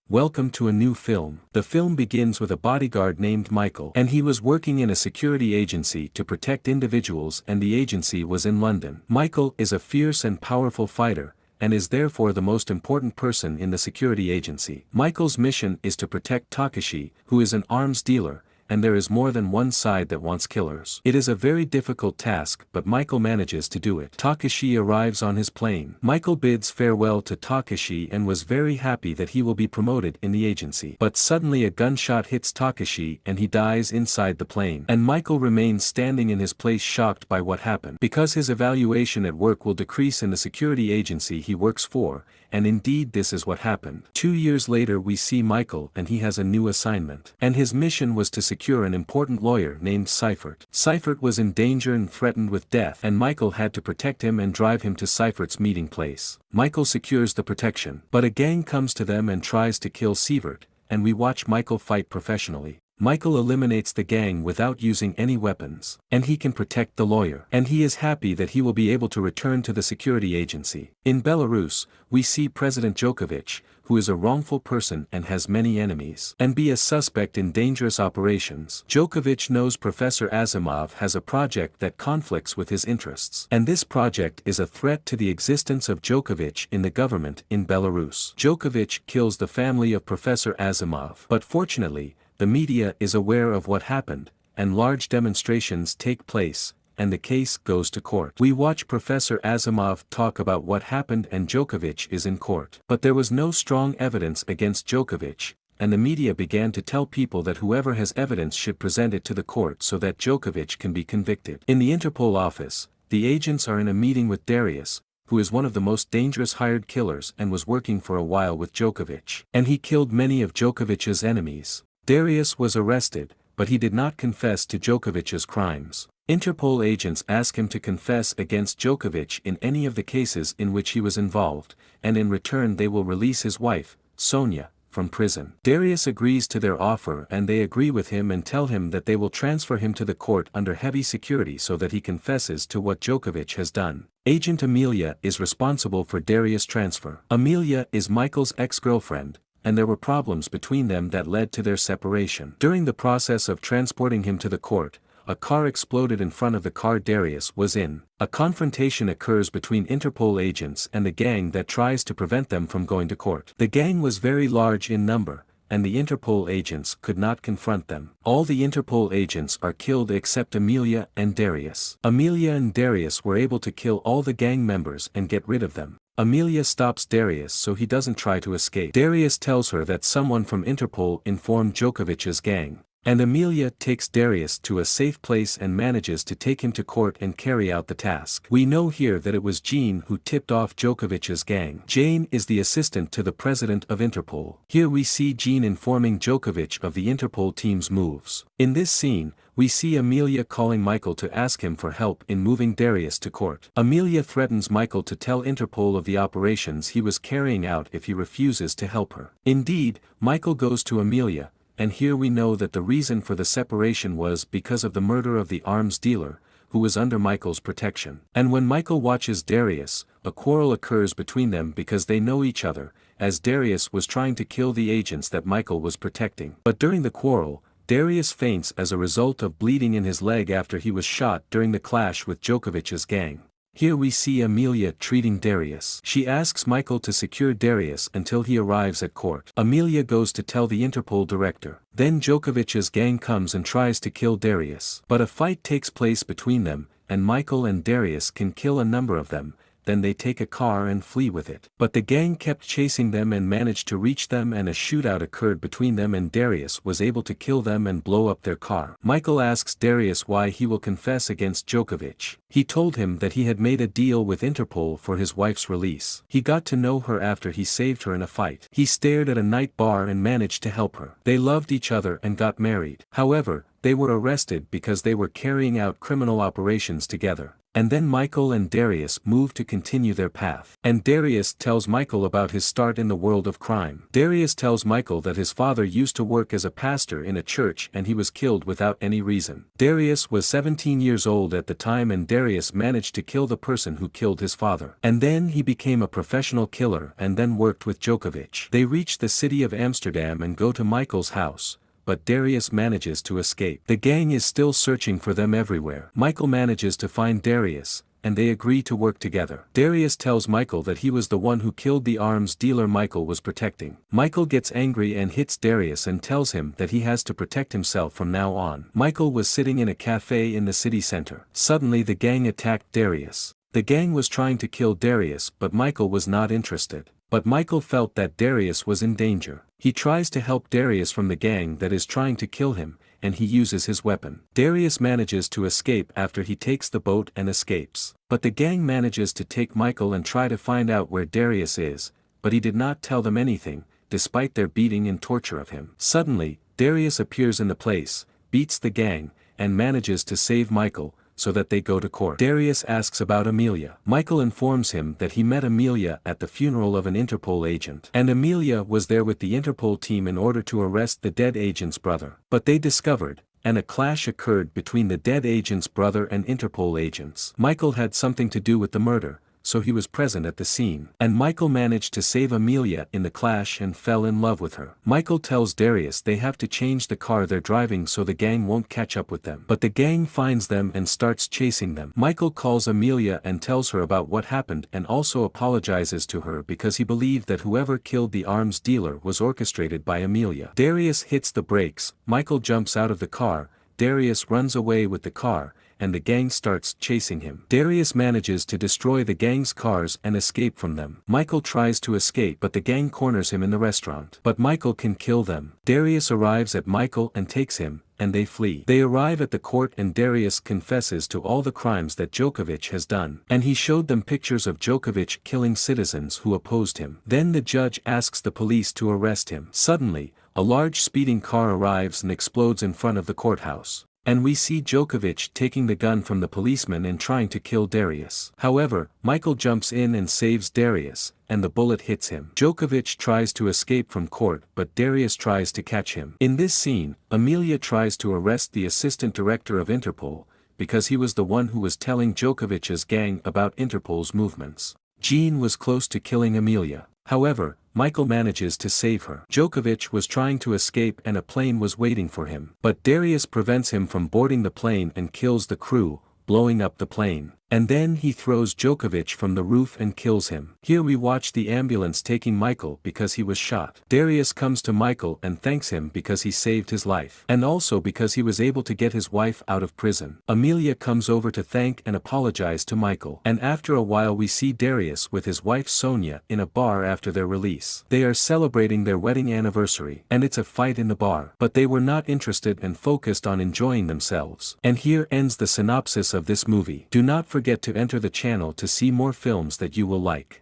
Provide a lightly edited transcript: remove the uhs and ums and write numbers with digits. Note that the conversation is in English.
Welcome to a new film. The film begins with a bodyguard named Michael, and he was working in a security agency to protect individuals, and the agency was in London. Michael is a fierce and powerful fighter, and is therefore the most important person in the security agency. Michael's mission is to protect Takashi, who is an arms dealer, and there is more than one side that wants killers. It is a very difficult task, but Michael manages to do it. Takashi arrives on his plane. Michael bids farewell to Takashi and was very happy that he will be promoted in the agency. But suddenly a gunshot hits Takashi and he dies inside the plane. And Michael remains standing in his place, shocked by what happened. Because his evaluation at work will decrease in the security agency he works for, and indeed this is what happened. 2 years later we see Michael and he has a new assignment. And his mission was to secure an important lawyer named Seifert. Seifert was in danger and threatened with death, and Michael had to protect him and drive him to Seifert's meeting place. Michael secures the protection, but a gang comes to them and tries to kill Seifert, and we watch Michael fight professionally. Michael eliminates the gang without using any weapons, and he can protect the lawyer. And he is happy that he will be able to return to the security agency. In Belarus, we see President Djokovic, who is a wrongful person and has many enemies, and be a suspect in dangerous operations. Djokovic knows Professor Asimov has a project that conflicts with his interests, and this project is a threat to the existence of Djokovic in the government in Belarus. Djokovic kills the family of Professor Asimov, but fortunately, the media is aware of what happened, and large demonstrations take place, and the case goes to court. We watch Professor Asimov talk about what happened and Djokovic is in court. But there was no strong evidence against Djokovic, and the media began to tell people that whoever has evidence should present it to the court so that Djokovic can be convicted. In the Interpol office, the agents are in a meeting with Darius, who is one of the most dangerous hired killers and was working for a while with Djokovic. And he killed many of Djokovic's enemies. Darius was arrested, but he did not confess to Djokovic's crimes. Interpol agents ask him to confess against Djokovic in any of the cases in which he was involved, and in return they will release his wife, Sonia, from prison. Darius agrees to their offer and they agree with him and tell him that they will transfer him to the court under heavy security so that he confesses to what Djokovic has done. Agent Amelia is responsible for Darius' transfer. Amelia is Michael's ex-girlfriend, and there were problems between them that led to their separation. During the process of transporting him to the court, a car exploded in front of the car Darius was in. A confrontation occurs between Interpol agents and the gang that tries to prevent them from going to court. The gang was very large in number, and the Interpol agents could not confront them. All the Interpol agents are killed except Amelia and Darius. Amelia and Darius were able to kill all the gang members and get rid of them. Amelia stops Darius so he doesn't try to escape. Darius tells her that someone from Interpol informed Djokovic's gang, and Amelia takes Darius to a safe place and manages to take him to court and carry out the task. We know here that it was Jean who tipped off Djokovic's gang. Jane is the assistant to the president of Interpol. Here we see Jean informing Djokovic of the Interpol team's moves. In this scene, we see Amelia calling Michael to ask him for help in moving Darius to court. Amelia threatens Michael to tell Interpol of the operations he was carrying out if he refuses to help her. Indeed, Michael goes to Amelia, and here we know that the reason for the separation was because of the murder of the arms dealer, who was under Michael's protection. And when Michael watches Darius, a quarrel occurs between them because they know each other, as Darius was trying to kill the agents that Michael was protecting. But during the quarrel, Darius faints as a result of bleeding in his leg after he was shot during the clash with Djokovic's gang. Here we see Amelia treating Darius. She asks Michael to secure Darius until he arrives at court. Amelia goes to tell the Interpol director. Then Djokovic's gang comes and tries to kill Darius. But a fight takes place between them, and Michael and Darius can kill a number of them. Then they take a car and flee with it. But the gang kept chasing them and managed to reach them, and a shootout occurred between them, and Darius was able to kill them and blow up their car. Michael asks Darius why he will confess against Djokovic. He told him that he had made a deal with Interpol for his wife's release. He got to know her after he saved her in a fight. He stayed at a night bar and managed to help her. They loved each other and got married. However, they were arrested because they were carrying out criminal operations together. and then Michael and Darius move to continue their path. And Darius tells Michael about his start in the world of crime. Darius tells Michael that his father used to work as a pastor in a church and he was killed without any reason. Darius was 17 years old at the time, and Darius managed to kill the person who killed his father. And then he became a professional killer and then worked with Djokovic. They reach the city of Amsterdam and go to Michael's house, but Darius manages to escape. The gang is still searching for them everywhere. Michael manages to find Darius, and they agree to work together. Darius tells Michael that he was the one who killed the arms dealer Michael was protecting. Michael gets angry and hits Darius and tells him that he has to protect himself from now on. Michael was sitting in a cafe in the city center. Suddenly the gang attacked Darius. The gang was trying to kill Darius, but Michael was not interested. But Michael felt that Darius was in danger. He tries to help Darius from the gang that is trying to kill him, and he uses his weapon. Darius manages to escape after he takes the boat and escapes. But the gang manages to take Michael and try to find out where Darius is, but he did not tell them anything, despite their beating and torture of him. Suddenly, Darius appears in the place, beats the gang, and manages to save Michael, so that they go to court. Darius asks about Amelia. Michael informs him that he met Amelia at the funeral of an Interpol agent. And Amelia was there with the Interpol team in order to arrest the dead agent's brother. But they discovered, and a clash occurred between the dead agent's brother and Interpol agents. Michael had something to do with the murder, so he was present at the scene. And Michael managed to save Amelia in the clash and fell in love with her. Michael tells Darius they have to change the car they're driving so the gang won't catch up with them. But the gang finds them and starts chasing them. Michael calls Amelia and tells her about what happened and also apologizes to her because he believed that whoever killed the arms dealer was orchestrated by Amelia. Darius hits the brakes, Michael jumps out of the car, Darius runs away with the car, and the gang starts chasing him. Darius manages to destroy the gang's cars and escape from them. Michael tries to escape, but the gang corners him in the restaurant. But Michael can kill them. Darius arrives at Michael and takes him, and they flee. They arrive at the court and Darius confesses to all the crimes that Djokovic has done. And he showed them pictures of Djokovic killing citizens who opposed him. Then the judge asks the police to arrest him. Suddenly, a large speeding car arrives and explodes in front of the courthouse. And we see Djokovic taking the gun from the policeman and trying to kill Darius. However, Michael jumps in and saves Darius, and the bullet hits him. Djokovic tries to escape from court, but Darius tries to catch him. In this scene, Amelia tries to arrest the assistant director of Interpol, because he was the one who was telling Djokovic's gang about Interpol's movements. Jean was close to killing Amelia. However, Michael manages to save her. Djokovic was trying to escape and a plane was waiting for him. But Darius prevents him from boarding the plane and kills the crew, blowing up the plane. And then he throws Djokovic from the roof and kills him. Here we watch the ambulance taking Michael because he was shot. Darius comes to Michael and thanks him because he saved his life. And also because he was able to get his wife out of prison. Amelia comes over to thank and apologize to Michael. And after a while we see Darius with his wife Sonia in a bar after their release. They are celebrating their wedding anniversary. And it's a fight in the bar. But they were not interested and focused on enjoying themselves. And here ends the synopsis of this movie. Do not forget to enter the channel to see more films that you will like.